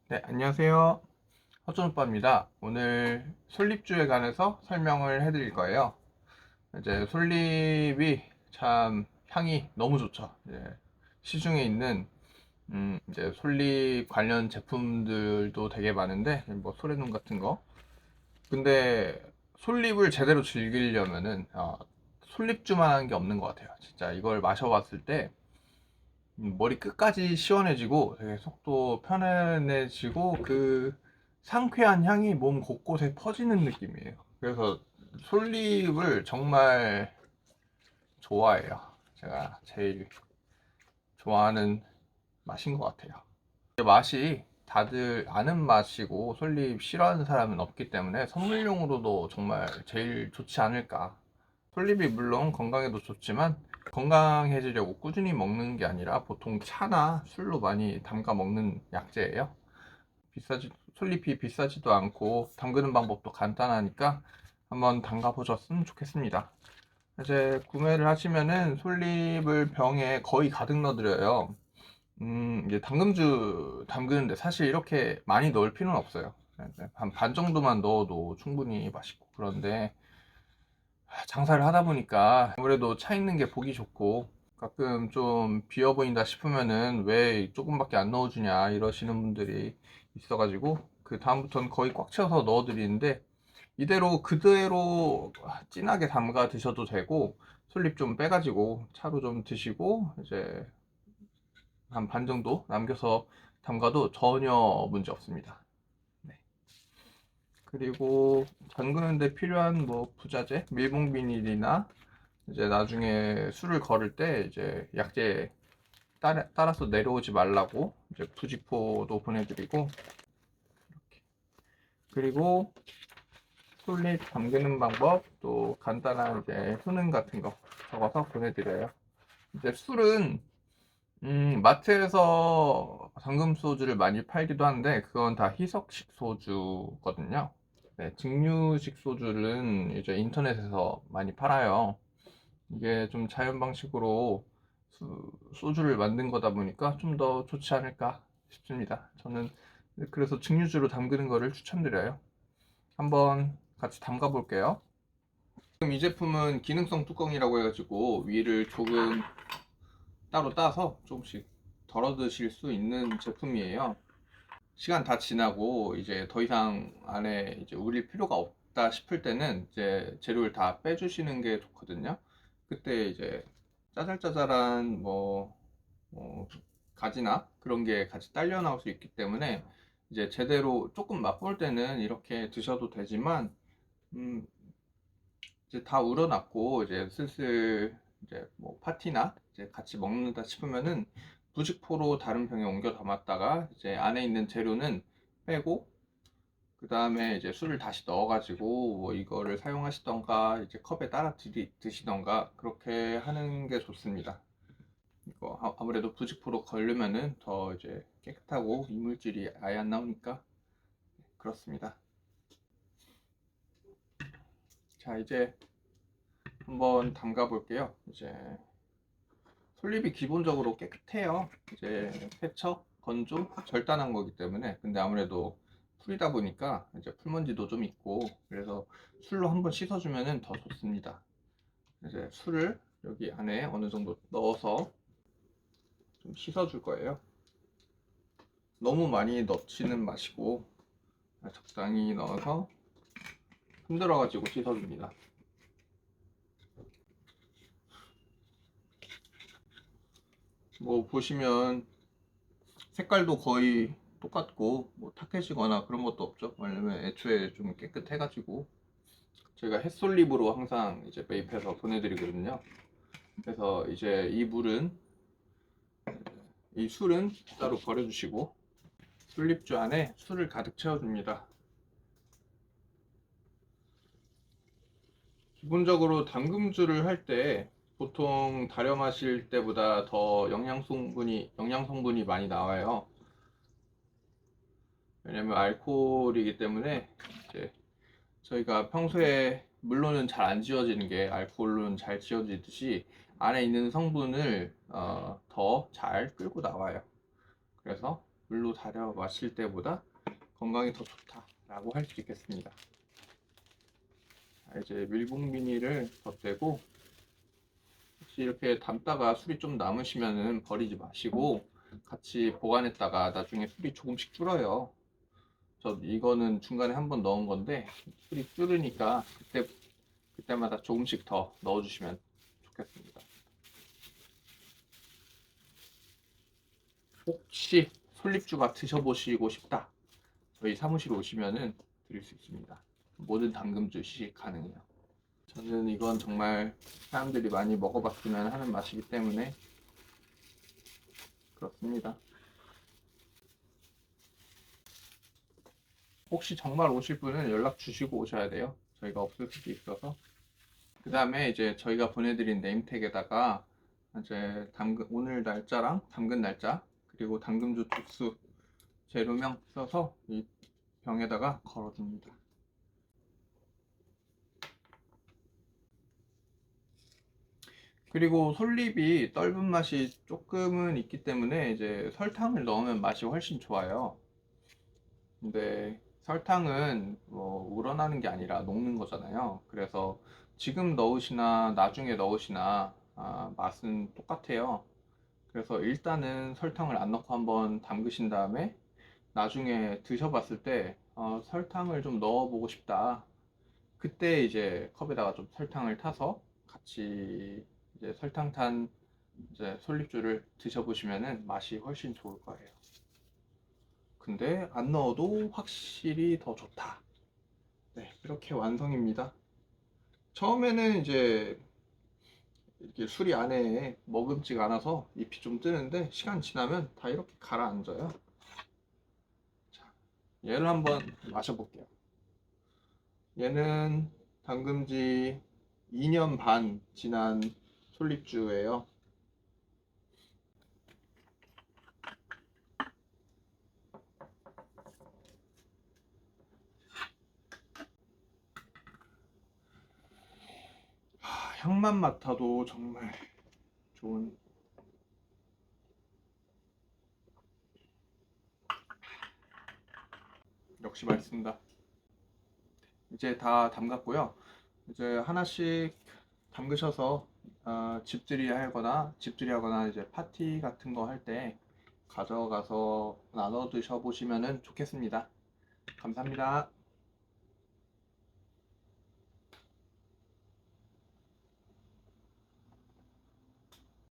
네, 안녕하세요. 허준오빠입니다. 오늘 솔잎주에 관해서 설명을 해드릴 거예요. 이제 솔잎이 참 향이 너무 좋죠. 이제 시중에 있는 이제 솔잎 관련 제품들도 되게 많은데 뭐 소래눈 같은 거. 근데 솔잎을 제대로 즐기려면은 솔잎주만한 게 없는 것 같아요. 진짜 이걸 마셔봤을 때 머리 끝까지 시원해지고 되게 속도 편안해지고 그 상쾌한 향이 몸 곳곳에 퍼지는 느낌이에요. 그래서 솔잎을 정말 좋아해요. 제가 제일 좋아하는 맛인 것 같아요. 맛이 다들 아는 맛이고 솔잎 싫어하는 사람은 없기 때문에 선물용으로도 정말 제일 좋지 않을까. 솔잎이 물론 건강에도 좋지만 건강해지려고 꾸준히 먹는 게 아니라 보통 차나 술로 많이 담가 먹는 약재예요. 솔잎이 비싸지도 않고 담그는 방법도 간단하니까 한번 담가 보셨으면 좋겠습니다. 이제 구매를 하시면은 솔잎을 병에 거의 가득 넣어드려요. 이제 당금주 담그는데 사실 이렇게 많이 넣을 필요는 없어요. 한 반 정도만 넣어도 충분히 맛있고 그런데 장사를 하다 보니까 아무래도 차 있는 게 보기 좋고 가끔 좀 비어 보인다 싶으면은 왜 조금밖에 안 넣어주냐 이러시는 분들이 있어가지고 그 다음부터는 거의 꽉 채워서 넣어드리는데 이대로 그대로 진하게 담가 드셔도 되고 솔잎 좀 빼가지고 차로 좀 드시고 이제 한 반 정도 남겨서 담가도 전혀 문제 없습니다. 네. 그리고 담그는데 필요한 뭐 부자재, 밀봉 비닐이나 이제 나중에 술을 걸을 때 이제 약재 따라서 내려오지 말라고 이제 부직포도 보내드리고 그리고 솔잎 담그는 방법 또 간단한 이제 효능 같은 거 적어서 보내드려요. 이제 술은 마트에서 당금 소주를 많이 팔기도 하는데 그건 다 희석식 소주거든요. 네, 증류식 소주는 이제 인터넷에서 많이 팔아요. 이게 좀 자연 방식으로 소주를 만든 거다 보니까 좀 더 좋지 않을까 싶습니다. 저는 그래서 증류주로 담그는 거를 추천드려요. 한번 같이 담가 볼게요. 지금 이 제품은 기능성 뚜껑이라고 해가지고 위를 조금 따로 따서 조금씩 덜어 드실 수 있는 제품이에요. 시간 다 지나고 이제 더 이상 안에 이제 우릴 필요가 없다 싶을 때는 이제 재료를 다 빼주시는 게 좋거든요. 그때 이제 짜잘짜잘한 뭐 가지나 그런 게 같이 딸려 나올 수 있기 때문에 이제 제대로 조금 맛볼 때는 이렇게 드셔도 되지만 음 이제 다 우러났고 이제 슬슬 이제 뭐 파티나 이제 같이 먹는다 싶으면은 부직포로 다른 병에 옮겨 담았다가 이제 안에 있는 재료는 빼고 그 다음에 이제 술을 다시 넣어가지고 뭐 이거를 사용하시던가 이제 컵에 따라 드시던가 그렇게 하는 게 좋습니다. 이거 아무래도 부직포로 걸르면은 더 이제 깨끗하고 이물질이 아예 안 나오니까 그렇습니다. 자 이제 한번 담가 볼게요. 이제 솔잎이 기본적으로 깨끗해요. 이제 세척, 건조, 절단한 거기 때문에. 근데 아무래도 풀이다 보니까 이제 풀먼지도 좀 있고 그래서 술로 한번 씻어주면 더 좋습니다. 이제 술을 여기 안에 어느 정도 넣어서 좀 씻어줄 거예요. 너무 많이 넣지는 마시고 적당히 넣어서 흔들어 가지고 씻어줍니다. 뭐 보시면 색깔도 거의 똑같고 뭐 탁해지거나 그런 것도 없죠. 왜냐면 애초에 좀 깨끗해가지고 저희가 햇솔잎으로 항상 이제 매입해서 보내드리거든요. 그래서 이제 이 술은 따로 버려주시고 솔잎주 안에 술을 가득 채워줍니다. 기본적으로 담금주를 할 때 보통 다려 마실 때보다 더 영양 성분이 많이 나와요. 왜냐면 알코올이기 때문에 이제 저희가 평소에 물로는 잘 안 지워지는 게 알코올로는 잘 지워지듯이 안에 있는 성분을 더 잘 끌고 나와요. 그래서 물로 달여 마실 때보다 건강에 더 좋다라고 할 수 있겠습니다. 자, 이제 밀봉 비닐을 덧대고, 혹시 이렇게 담다가 술이 좀 남으시면은 버리지 마시고 같이 보관했다가 나중에 술이 조금씩 줄어요. 저 이거는 중간에 한번 넣은 건데 술이 줄으니까 그때마다 조금씩 더 넣어주시면 좋겠습니다. 혹시 솔잎주가 드셔보시고 싶다, 저희 사무실 오시면은 드릴 수 있습니다. 모든 당금주 시식 가능해요. 저는 이건 정말 사람들이 많이 먹어봤으면 하는 맛이기 때문에 그렇습니다. 혹시 정말 오실 분은 연락 주시고 오셔야 돼요. 저희가 없을 수도 있어서. 그 다음에 이제 저희가 보내드린 네임택에다가 이제 오늘 날짜랑 담근 날짜, 그리고 담금주 도수, 재료명 써서 이 병에다가 걸어줍니다. 그리고 솔잎이 떫은 맛이 조금은 있기 때문에 이제 설탕을 넣으면 맛이 훨씬 좋아요. 근데 설탕은 뭐 우러나는 게 아니라 녹는 거잖아요. 그래서 지금 넣으시나 나중에 넣으시나 맛은 똑같아요. 그래서 일단은 설탕을 안 넣고 한번 담그신 다음에 나중에 드셔봤을 때 설탕을 좀 넣어보고 싶다, 그때 이제 컵에다가 좀 설탕을 타서 같이 이제 설탕 탄 이제 솔잎주를 드셔보시면은 맛이 훨씬 좋을 거예요. 근데 안 넣어도 확실히 더 좋다. 네, 이렇게 완성입니다. 처음에는 이제 이렇게 술이 안에 머금지가 않아서 잎이 좀 뜨는데 시간 지나면 다 이렇게 가라앉아요. 자, 얘를 한번 마셔볼게요. 얘는 담금지 2년 반 지난 솔잎주예요. 향만 맡아도 정말 좋은, 역시 맛있습니다. 이제 다 담갔고요. 이제 하나씩 담그셔서 집들이 하거나 이제 파티 같은 거 할 때 가져가서 나눠 드셔 보시면 좋겠습니다. 감사합니다.